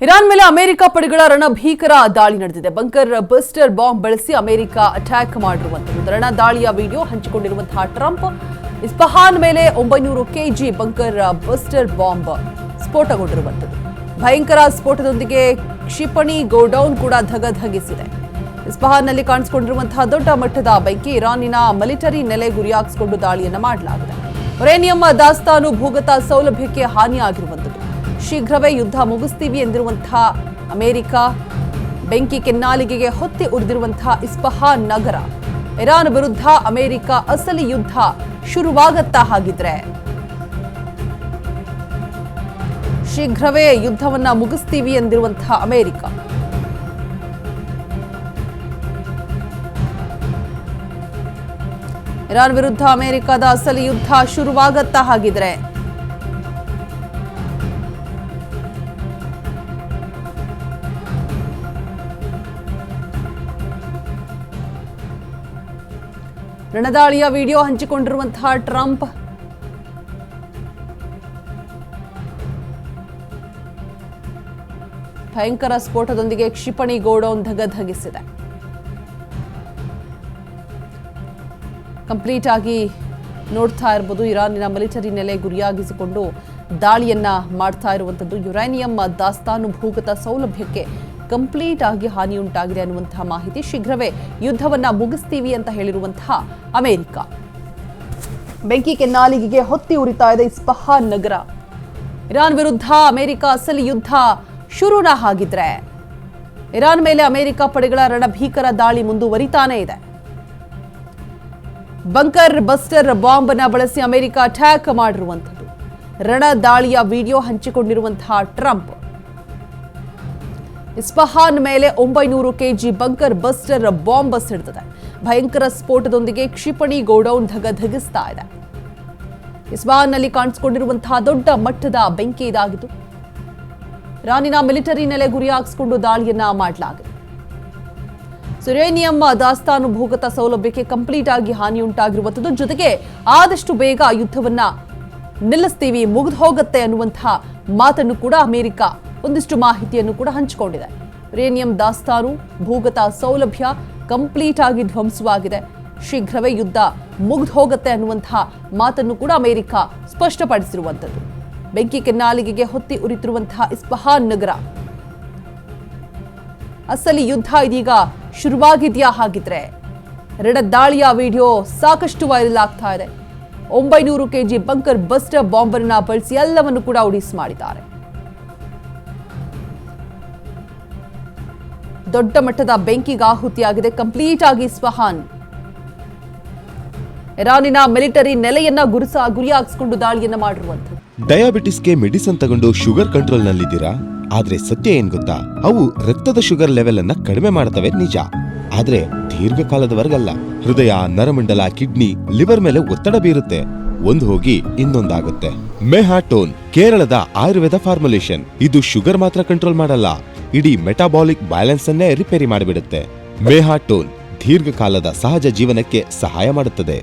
Iran ಮೇಲೆ America ಪಡೆಗಳ ರಣಭೀಕರ ದಾಳಿ ನಡೆದಿದೆ. ಬಂಕರ್ ಬಸ್ಟರ್ ಬಾಂಬ್ ಬಳಸಿ ಅಮೆರಿಕ ಅಟ್ಯಾಕ್ ಮಾಡಿರುವಂತದ್ದು ರಣ ದಾಳಿಯ ವಿಡಿಯೋ ಹಂಚಿಕೊಂಡಿರುವಂತಹ ಟ್ರಂಪ್ ಇಸ್ಫಹಾನ್ ಮೇಲೆ 900 kg ಬಂಕರ್ ಬಸ್ಟರ್ ಬಾಂಬ್ ಸ್ಫೋಟಗೊಂಡಿರುವಂತದ್ದು. ಭಯಂಕರ ಸ್ಫೋಟದೊಂದಿಗೆ ಕ್ಷಿಪಣಿ ಗೋಡೌನ್ ಕೂಡ ಧಗಧಗಿಸಿದೆ. ಇಸ್ಫಹಾನ್ನಲ್ಲಿ ಕಾಣಿಸಿಕೊಂಡಿರುವಂತಹ ದೊಡ್ಡ ಮಟ್ಟದ ಬೆಂಕಿ. ಇರಾನಿನ ಮಿಲಿಟರಿ ನೆಲೆ ಗುರಿಯಾಗಿಸಿಕೊಂಡು ದಾಳಿಯನ್ನ ಮಾಡಲಾಗಿದೆ. ಯುರೇನಿಯಂ ದಾಸ್ತಾನು ಭೂಗತ ಸೌಲಭ್ಯಕ್ಕೆ ಹಾನಿಯಾಗಿರುವಂತದ್ದು. ಶೀಘ್ರವೇ ಯುದ್ಧ ಮುಗಿಸ್ತೀವಿ ಎಂದಿರುವಂತಹ ಅಮೆರಿಕ, ಬೆಂಕಿ ಕೆನ್ನಾಲಿಗೆಗೆ ಹೊತ್ತಿ ಉರಿದಿರುವಂತಹ ಇಸ್ಫಹಾನ್ ನಗರ. ಇರಾನ್ ವಿರುದ್ಧ ಅಮೆರಿಕ ಅಸಲಿ ಯುದ್ಧ ಶುರುವಾಗತ್ತಾ ಹಾಗಿದ್ರೆ? ಶೀಘ್ರವೇ ಯುದ್ಧವನ್ನ ಮುಗಿಸ್ತೀವಿ ಎಂದಿರುವಂತಹ ಅಮೆರಿಕ. ಇರಾನ್ ವಿರುದ್ಧ ಅಮೆರಿಕದ ಅಸಲಿ ಯುದ್ಧ ಶುರುವಾಗತ್ತಾ ಹಾಗಿದ್ರೆ? ರಣದಾಳಿಯ ವಿಡಿಯೋ ಹಂಚಿಕೊಂಡಿರುವಂತಹ ಟ್ರಂಪ್ ಭಯಂಕರ ಸ್ಫೋಟದೊಂದಿಗೆ ಕ್ಷಿಪಣಿ ಗೋಡೌನ್ ಧಗಧಗಿಸಿದೆ. ಕಂಪ್ಲೀಟ್ ಆಗಿ ನೋಡ್ತಾ ಇರಬಹುದು. ಇರಾನಿನ ಮಿಲಿಟರಿ ನೆಲೆ ಗುರಿಯಾಗಿಸಿಕೊಂಡು ದಾಳಿಯನ್ನ ಮಾಡ್ತಾ ಇರುವಂತದ್ದು. ಯುರೇನಿಯಂ ದಾಸ್ತಾನು ಭೂಗತ ಸೌಲಭ್ಯಕ್ಕೆ ಕಂಪ್ಲೀಟ್ ಆಗಿ ಹಾನಿಯುಂಟಾಗಿದೆ ಅನ್ನುವಂತಹ ಮಾಹಿತಿ. ಶೀಘ್ರವೇ ಯುದ್ಧವನ್ನ ಮುಗಿಸ್ತೀವಿ ಅಂತ ಹೇಳಿರುವಂತಹ ಅಮೆರಿಕ. ಬೆಂಕಿ ಕೆನ್ನಾಲಿಗೆಗೆ ಹೊತ್ತಿ ಉರಿತಾ ಇದೆ ಇಸ್ಫಹಾನ್ ನಗರ. ಇರಾನ್ ವಿರುದ್ಧ ಅಮೆರಿಕ ಅಸಲಿ ಯುದ್ಧ ಶುರುನ ಹಾಗಿದ್ರೆ? ಇರಾನ್ ಮೇಲೆ ಅಮೆರಿಕ ಪಡೆಗಳ ರಣಭೀಕರ ದಾಳಿ ಮುಂದುವರಿತಾನೇ ಇದೆ. ಬಂಕರ್ ಬಸ್ಟರ್ ಬಾಂಬ್ ಅನ್ನ ಬಳಸಿ ಅಮೆರಿಕ ಅಟ್ಯಾಕ್ ಮಾಡಿರುವಂಥದ್ದು. ರಣ ದಾಳಿಯ ವಿಡಿಯೋ ಹಂಚಿಕೊಂಡಿರುವಂತಹ ಟ್ರಂಪ್ ಇಸ್ಫಹಾನ್ ಮೇಲೆ 900 kg ಬಂಕರ್ ಬಸ್ಟರ್ ಬಾಂಬ್ ಸಿಡಿದಿದೆ. ಭಯಂಕರ ಸ್ಫೋಟದೊಂದಿಗೆ ಕ್ಷಿಪಣಿ ಗೋಡೌನ್ ಧಗಧಗಿಸ್ತಾ ಇದೆ. ಇಸ್ಫಹಾನ್ನಲ್ಲಿ ಕಾಣಿಸಿಕೊಂಡಿರುವಂತಹ ದೊಡ್ಡ ಮಟ್ಟದ ಬೆಂಕಿ ಇದಾಗಿತ್ತು. ಇರಾನಿನ ಮಿಲಿಟರಿ ನೆಲೆ ಗುರಿಯಾಗಿಸಿಕೊಂಡು ದಾಳಿಯನ್ನ ಮಾಡಲಾಗಿದೆ. ಯುರೇನಿಯಂ ದಾಸ್ತಾನು ಭೂಗತ ಸೌಲಭ್ಯಕ್ಕೆ ಕಂಪ್ಲೀಟ್ ಆಗಿ ಹಾನಿಯುಂಟಾಗಿರುವಂಥದ್ದು. ಜೊತೆಗೆ ಆದಷ್ಟು ಬೇಗ ಯುದ್ಧವನ್ನ ನಿಲ್ಲಿಸ್ತೀವಿ, ಮುಗಿದು ಹೋಗುತ್ತೆ ಅನ್ನುವಂತಹ ಮಾತನ್ನು ಕೂಡ ಅಮೆರಿಕ ಒಂದಿಷ್ಟು ಮಾಹಿತಿಯನ್ನು ಕೂಡ ಹಂಚಿಕೊಂಡಿದೆ. ಯುರೇನಿಯಂ ದಾಸ್ತಾನು ಭೂಗತ ಸೌಲಭ್ಯ ಕಂಪ್ಲೀಟ್ ಆಗಿ ಧ್ವಂಸವಾಗಿದೆ. ಶೀಘ್ರವೇ ಯುದ್ಧ ಮುಗಿದು ಹೋಗುತ್ತೆ ಅನ್ನುವಂತಹ ಮಾತನ್ನು ಕೂಡ ಅಮೆರಿಕ ಸ್ಪಷ್ಟಪಡಿಸಿರುವಂಥದ್ದು. ಬೆಂಕಿ ಕೆನ್ನಾಲಿಗೆಗೆ ಹೊತ್ತಿ ಉರಿತಿರುವಂತಹ ಇಸ್ಫಹಾನ್ ನಗರ. ಅಸಲಿ ಯುದ್ಧ ಇದೀಗ ಶುರುವಾಗಿದೆಯಾ ಹಾಗಿದ್ರೆ? ರಣದಾಳಿಯ ವಿಡಿಯೋ ಸಾಕಷ್ಟು ವೈರಲ್ ಆಗ್ತಾ ಇದೆ. 900 kg ಬಂಕರ್ ಬಸ್ಟರ್ ಬಾಂಬ್ ಅನ್ನು ಬಳಸಿ ಎಲ್ಲವನ್ನು ಕೂಡ ಉಡಿಸ್ ಮಾಡಿದ್ದಾರೆ. ದೊಡ್ಡ ಮಟ್ಟದ ಬೆಂಕಿಗೆ ಆಹುತಿಯಾಗಿದೆ ಕಂಪ್ಲೀಟ್ ಆಗಿ ಇಸ್ಫಹಾನ್. ಇರಾನಿನ ಮಿಲಿಟರಿ ನೆಲೆಯನ್ನ ಗುರಿಯಾಗಿಸಿಕೊಂಡು ದಾಳಿಯನ್ನ ಮಾಡಿರುವಂಥದ್ದು. ಡಯಾಬಿಟಿಸ್ಗೆ ಮೆಡಿಸಿನ್ ತಗೊಂಡು ಶುಗರ್ ಕಂಟ್ರೋಲ್ ನಲ್ಲಿದ್ದೀರಾ? ಆದ್ರೆ ಸತ್ಯ ಏನ್ ಗೊತ್ತಾ? ಅವು ರಕ್ತದ ಶುಗರ್ ಲೆವೆಲ್ ಅನ್ನ ಕಡಿಮೆ ಮಾಡ್ತವೆ ನಿಜ, ಆದ್ರೆ ದೀರ್ಘಕಾಲದವರೆಗಲ್ಲ. ಹೃದಯ, ನರಮಂಡಲ, ಕಿಡ್ನಿ, ಲಿವರ್ ಮೇಲೆ ಒತ್ತಡ ಬೀರುತ್ತೆ. ಒಂದು ಹೋಗಿ ಇನ್ನೊಂದಾಗುತ್ತೆ. ಮೆಹಾಟೋನ್ ಕೇರಳದ ಆಯುರ್ವೇದ ಫಾರ್ಮುಲೇಷನ್. ಇದು ಶುಗರ್ ಮಾತ್ರ ಕಂಟ್ರೋಲ್ ಮಾಡಲ್ಲ, ಇಡೀ ಮೆಟಾಬಾಲಿಕ್ ಬ್ಯಾಲೆನ್ಸ್ ಅನ್ನೇ ರಿಪೇರಿ ಮಾಡಿಬಿಡುತ್ತೆ. ಮೆಹಾಟೋನ್ ದೀರ್ಘಕಾಲದ ಸಹಜ ಜೀವನಕ್ಕೆ ಸಹಾಯ ಮಾಡುತ್ತದೆ.